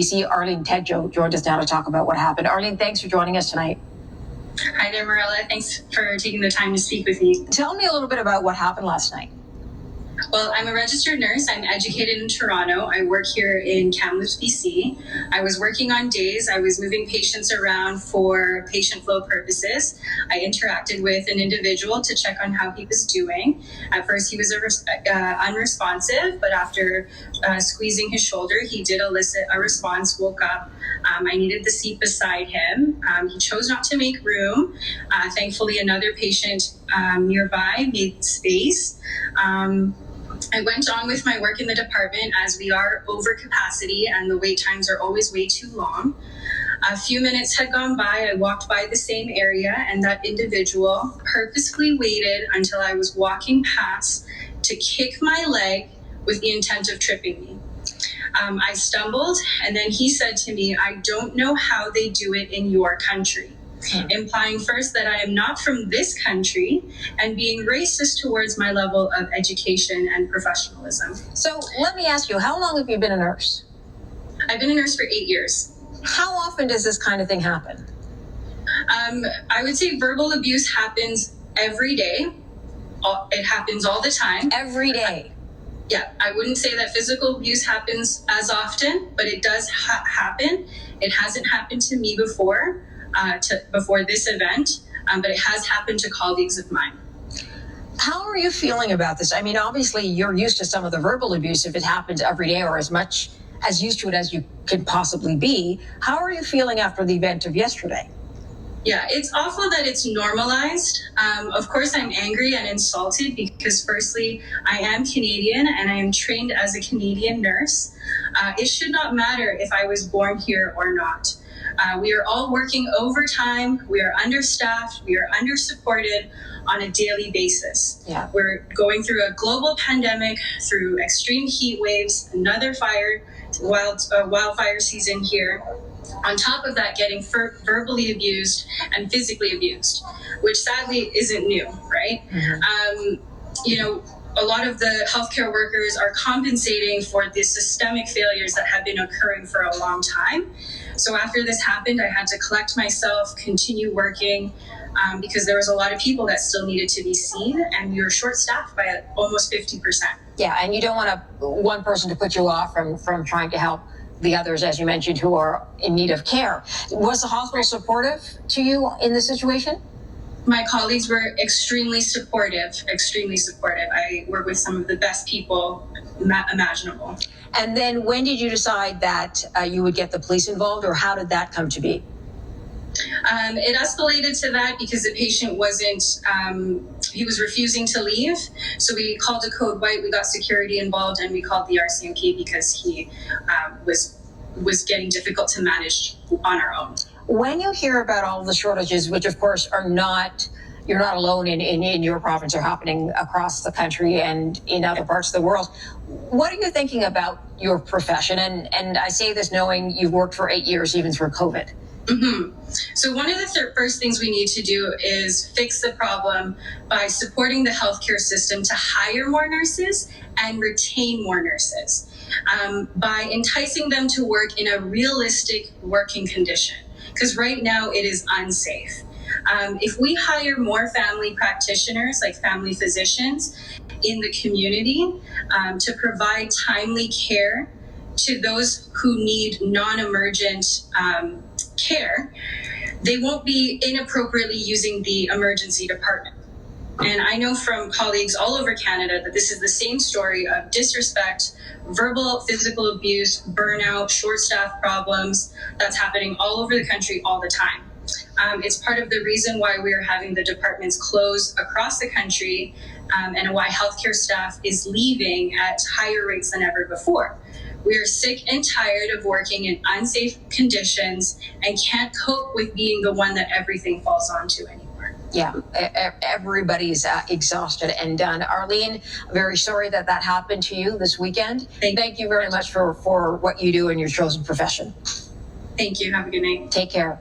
BC, Arlene Tedjo joined us now to talk about what happened. Arlene, thanks for joining us tonight. Hi there, Marilla. Thanks for taking the time to speak with me. Tell me a little bit about what happened last night. Well, I'm a registered nurse. I'm educated in Toronto. I work here in Kamloops, BC. I was working on days. I was moving patients around for patient flow purposes. I interacted with an individual to check on how he was doing. At first, he was unresponsive, but after squeezing his shoulder, he did elicit a response, woke up. I needed the seat beside him. He chose not to make room. Thankfully, another patient nearby made space. I went on with my work in the department as we are over capacity and the wait times are always way too long. A few minutes had gone by. I walked by the same area and that individual purposefully waited until I was walking past to kick my leg with the intent of tripping me. I stumbled and then he said to me, "I don't know how they do it in your country." Implying first that I am not from this country and being racist towards my level of education and professionalism. So let me ask you, how long have you been a nurse? I've been a nurse for 8 years. How often does this kind of thing happen? I would say verbal abuse happens every day. It happens all the time. Every day? Yeah, I wouldn't say that physical abuse happens as often, but it does happen. It hasn't happened to me before. Before this event, but it has happened to colleagues of mine. How are you feeling about this? I mean, obviously you're used to some of the verbal abuse if it happens every day or as much as used to it as you could possibly be. How are you feeling after the event of yesterday? Yeah, it's awful that it's normalized. Of course, I'm angry and insulted because firstly, I am Canadian and I am trained as a Canadian nurse. It should not matter if I was born here or not. We are all working overtime. We are understaffed. We are undersupported on a daily basis. Yeah. We're going through a global pandemic, through extreme heat waves, another wildfire season here. On top of that, getting verbally abused and physically abused, which sadly isn't new, right? Mm-hmm. A lot of the healthcare workers are compensating for the systemic failures that have been occurring for a long time. So after this happened, I had to collect myself, continue working, because there was a lot of people that still needed to be seen, and we were short-staffed by almost 50%. Yeah, and you don't want one person to put you off from trying to help the others, as you mentioned, who are in need of care. Was the hospital supportive to you in this situation? My colleagues were extremely supportive. I work with some of the best people imaginable. And then when did you decide that you would get the police involved, or how did that come to be? It escalated to that because the patient he was refusing to leave. So we called a code white, we got security involved, and we called the RCMP because he was getting difficult to manage on our own. When you hear about all the shortages, which of course you're not alone in your province, are happening across the country and in other parts of the world, what are you thinking about your profession? And I say this knowing you've worked for 8 years, even through COVID. Mm-hmm. So one of the first things we need to do is fix the problem by supporting the healthcare system to hire more nurses and retain more nurses, by enticing them to work in a realistic working condition. Because right now it is unsafe. If we hire more family practitioners, like family physicians, in the community to provide timely care to those who need non-emergent care, they won't be inappropriately using the emergency department. And I know from colleagues all over Canada that this is the same story of disrespect, verbal, physical abuse, burnout, short-staff problems that's happening all over the country all the time. It's part of the reason why we are having the departments close across the country, and why healthcare staff is leaving at higher rates than ever before. We are sick and tired of working in unsafe conditions and can't cope with being the one that everything falls onto anymore. Yeah, everybody's exhausted and done. Arlene, I'm very sorry that happened to you this weekend. Thank you very much for what you do in your chosen profession. Thank you. Have a good night. Take care.